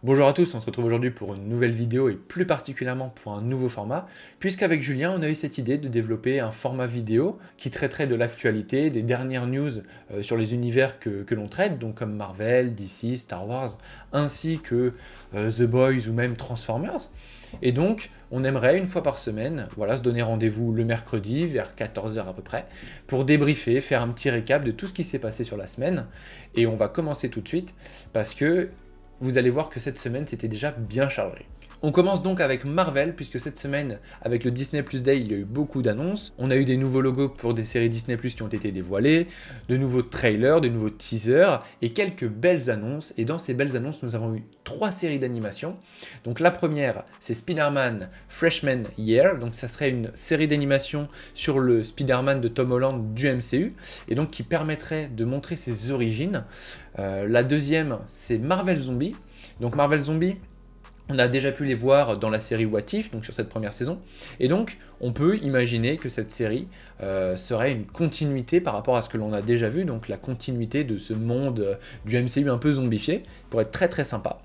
Bonjour à tous, on se retrouve aujourd'hui pour une nouvelle vidéo et plus particulièrement pour un nouveau format, puisqu'avec Julien on a eu cette idée de développer un format vidéo qui traiterait de l'actualité, des dernières news sur les univers que l'on traite, donc comme Marvel, DC, Star Wars, ainsi que The Boys ou même Transformers. Et donc on aimerait une fois par semaine, voilà, se donner rendez-vous le mercredi vers 14 h à peu près, pour débriefer, faire un petit récap de tout ce qui s'est passé sur la semaine. Et on va commencer tout de suite parce que vous allez voir que cette semaine, c'était déjà bien chargé. On commence donc avec Marvel, puisque cette semaine, avec le Disney Plus Day, il y a eu beaucoup d'annonces. On a eu des nouveaux logos pour des séries Disney Plus qui ont été dévoilés, de nouveaux trailers, de nouveaux teasers, et quelques belles annonces. Et dans ces belles annonces, nous avons eu 3 séries d'animation. Donc la première, c'est Spider-Man Freshman Year, donc ça serait une série d'animation sur le Spider-Man de Tom Holland du MCU, et donc qui permettrait de montrer ses origines. La deuxième, c'est Marvel Zombie. Donc Marvel Zombie, on a déjà pu les voir dans la série What If, donc sur cette première saison. Et donc, on peut imaginer que cette série serait une continuité par rapport à ce que l'on a déjà vu, donc la continuité de ce monde du MCU un peu zombifié, pour être très très sympa.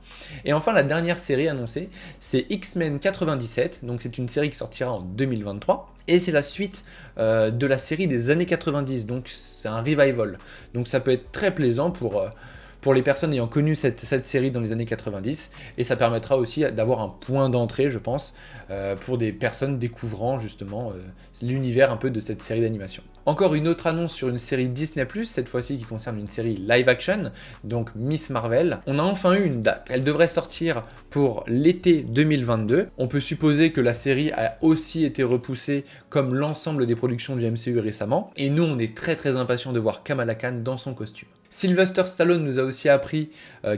Et enfin, la dernière série annoncée, c'est X-Men 97, donc c'est une série qui sortira en 2023. Et c'est la suite de la série des années 90, donc c'est un revival. Donc ça peut être très plaisant pour les personnes ayant connu cette série dans les années 90, et ça permettra aussi d'avoir un point d'entrée, je pense, pour des personnes découvrant justement l'univers un peu de cette série d'animation. Encore une autre annonce sur une série Disney+, cette fois-ci qui concerne une série live action, donc Miss Marvel. On a enfin eu une date. Elle devrait sortir pour l'été 2022. On peut supposer que la série a aussi été repoussée comme l'ensemble des productions du MCU récemment, et nous on est très très impatients de voir Kamala Khan dans son costume. Sylvester Stallone nous a aussi appris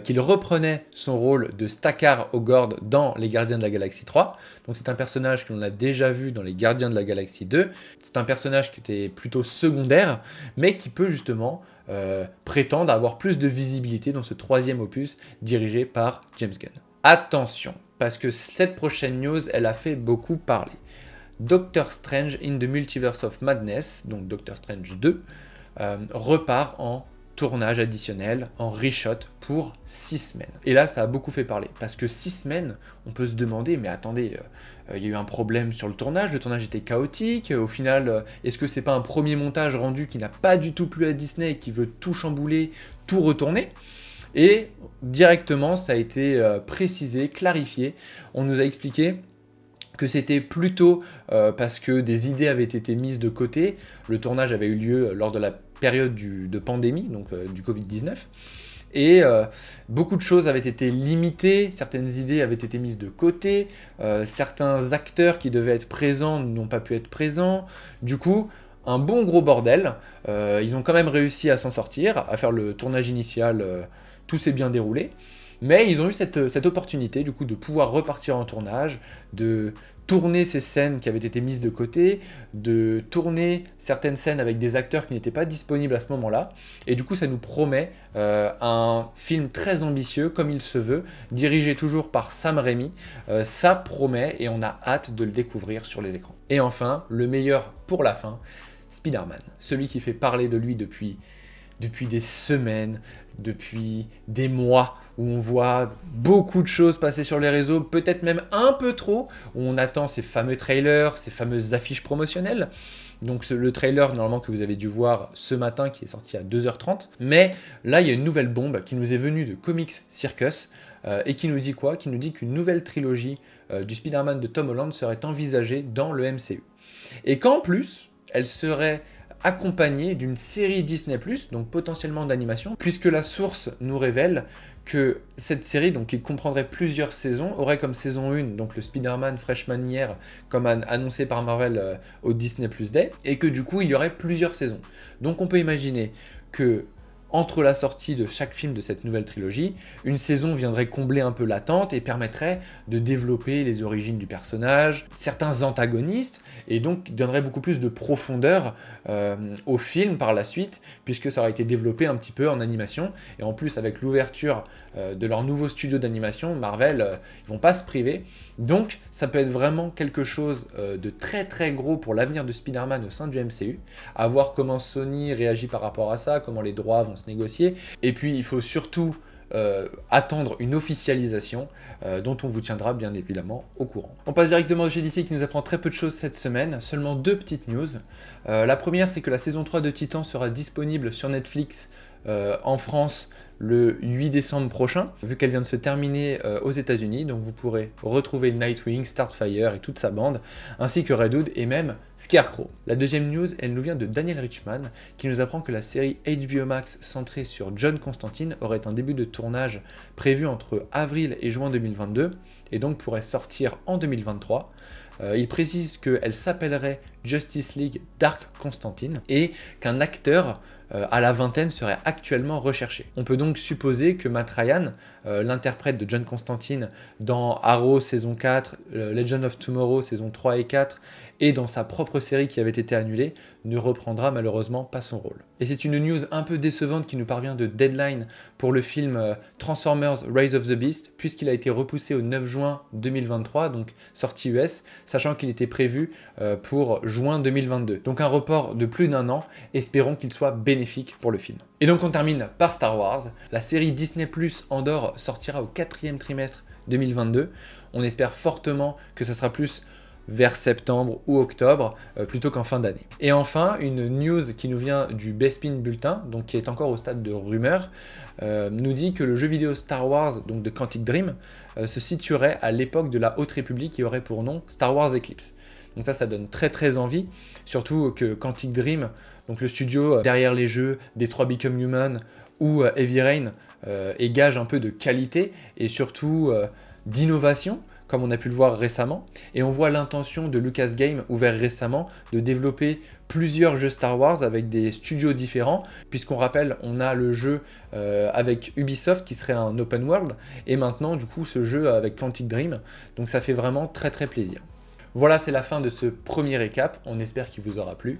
qu'il reprenait son rôle de Stackar Ogord dans Les Gardiens de la Galaxie 3. Donc c'est un personnage que l'on a déjà vu dans Les Gardiens de la Galaxie 2. C'est un personnage qui était plutôt secondaire, mais qui peut justement prétendre avoir plus de visibilité dans ce troisième opus dirigé par James Gunn. Attention, parce que cette prochaine news, elle a fait beaucoup parler. Doctor Strange in the Multiverse of Madness, donc Doctor Strange 2, repart en tournage additionnel, en reshot pour 6 semaines. Et là, ça a beaucoup fait parler, parce que 6 semaines, on peut se demander, mais attendez, il y a eu un problème sur le tournage était chaotique, au final, est-ce que c'est pas un premier montage rendu qui n'a pas du tout plu à Disney et qui veut tout chambouler, tout retourner ? Et directement, ça a été précisé, clarifié, on nous a expliqué que c'était plutôt parce que des idées avaient été mises de côté. Le tournage avait eu lieu lors de la période de pandémie, donc du Covid-19, et beaucoup de choses avaient été limitées, certaines idées avaient été mises de côté, certains acteurs qui devaient être présents n'ont pas pu être présents, du coup, un bon gros bordel. Ils ont quand même réussi à s'en sortir, à faire le tournage initial, tout s'est bien déroulé. Mais ils ont eu cette opportunité du coup de pouvoir repartir en tournage, de tourner ces scènes qui avaient été mises de côté, de tourner certaines scènes avec des acteurs qui n'étaient pas disponibles à ce moment-là. Et du coup, ça nous promet un film très ambitieux, comme il se veut, dirigé toujours par Sam Raimi. Ça promet et on a hâte de le découvrir sur les écrans. Et enfin, le meilleur pour la fin, Spider-Man, celui qui fait parler de lui depuis des semaines, depuis des mois, où on voit beaucoup de choses passer sur les réseaux, peut-être même un peu trop, où on attend ces fameux trailers, ces fameuses affiches promotionnelles. Donc le trailer normalement que vous avez dû voir ce matin qui est sorti à 2h30. Mais là il y a une nouvelle bombe qui nous est venue de Comics Circus et qui nous dit quoi ? Qui nous dit qu'une nouvelle trilogie du Spider-Man de Tom Holland serait envisagée dans le MCU. Et qu'en plus, elle serait accompagné d'une série Disney+, donc potentiellement d'animation, puisque la source nous révèle que cette série, donc qui comprendrait plusieurs saisons, aurait comme saison 1, donc le Spider-Man Freshman Year, comme annoncé par Marvel au Disney Plus Day, et que du coup il y aurait plusieurs saisons. Donc on peut imaginer que entre la sortie de chaque film de cette nouvelle trilogie, une saison viendrait combler un peu l'attente et permettrait de développer les origines du personnage, certains antagonistes, et donc donnerait beaucoup plus de profondeur au film par la suite, puisque ça aurait été développé un petit peu en animation, et en plus avec l'ouverture de leur nouveau studio d'animation, Marvel, ils vont pas se priver, donc ça peut être vraiment quelque chose de très très gros pour l'avenir de Spider-Man au sein du MCU, à voir comment Sony réagit par rapport à ça, comment les droits vont se négocier, et puis il faut surtout attendre une officialisation dont on vous tiendra bien évidemment au courant. On passe directement chez DC qui nous apprend très peu de choses cette semaine, seulement 2 petites news. La première, c'est que la saison 3 de Titan sera disponible sur Netflix en France le 8 décembre prochain, vu qu'elle vient de se terminer aux États-Unis. Donc vous pourrez retrouver Nightwing, Starfire et toute sa bande, ainsi que Red Hood et même Scarecrow. La deuxième news, elle nous vient de Daniel Richman, qui nous apprend que la série HBO Max centrée sur John Constantine aurait un début de tournage prévu entre avril et juin 2022, et donc pourrait sortir en 2023. Il précise qu'elle s'appellerait Justice League Dark Constantine et qu'un acteur à la vingtaine serait actuellement recherché. On peut donc supposer que Matt Ryan, l'interprète de John Constantine dans Arrow saison 4, Legend of Tomorrow saison 3 et 4, et dans sa propre série qui avait été annulée, ne reprendra malheureusement pas son rôle. Et c'est une news un peu décevante qui nous parvient de Deadline pour le film Transformers Rise of the Beast, puisqu'il a été repoussé au 9 juin 2023, donc sortie US, sachant qu'il était prévu pour juin 2022. Donc un report de plus d'1 an, espérons qu'il soit bénéfique pour le film. Et donc on termine par Star Wars. La série Disney+ Andor sortira au 4e trimestre 2022. On espère fortement que ce sera plus vers septembre ou octobre, plutôt qu'en fin d'année. Et enfin, une news qui nous vient du Bespin Bulletin, donc qui est encore au stade de rumeur, nous dit que le jeu vidéo Star Wars, donc de Quantic Dream, se situerait à l'époque de la Haute République qui aurait pour nom Star Wars Eclipse. Donc ça donne très envie, surtout que Quantic Dream, donc le studio derrière les jeux Detroit Become Human ou Heavy Rain, est gage un peu de qualité et surtout d'innovation, comme on a pu le voir récemment, et on voit l'intention de Lucas Games, ouvert récemment, de développer plusieurs jeux Star Wars avec des studios différents, puisqu'on rappelle, on a le jeu avec Ubisoft qui serait un open world, et maintenant du coup ce jeu avec Quantic Dream, donc ça fait vraiment très plaisir. Voilà, c'est la fin de ce premier récap, on espère qu'il vous aura plu.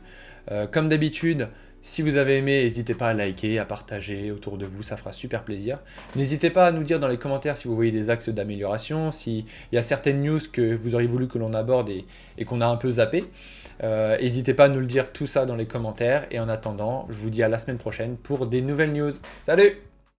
Comme d'habitude, si vous avez aimé, n'hésitez pas à liker, à partager autour de vous, ça fera super plaisir. N'hésitez pas à nous dire dans les commentaires si vous voyez des axes d'amélioration, s'il y a certaines news que vous auriez voulu que l'on aborde et qu'on a un peu zappé. N'hésitez pas à nous le dire tout ça dans les commentaires. Et en attendant, je vous dis à la semaine prochaine pour des nouvelles news. Salut!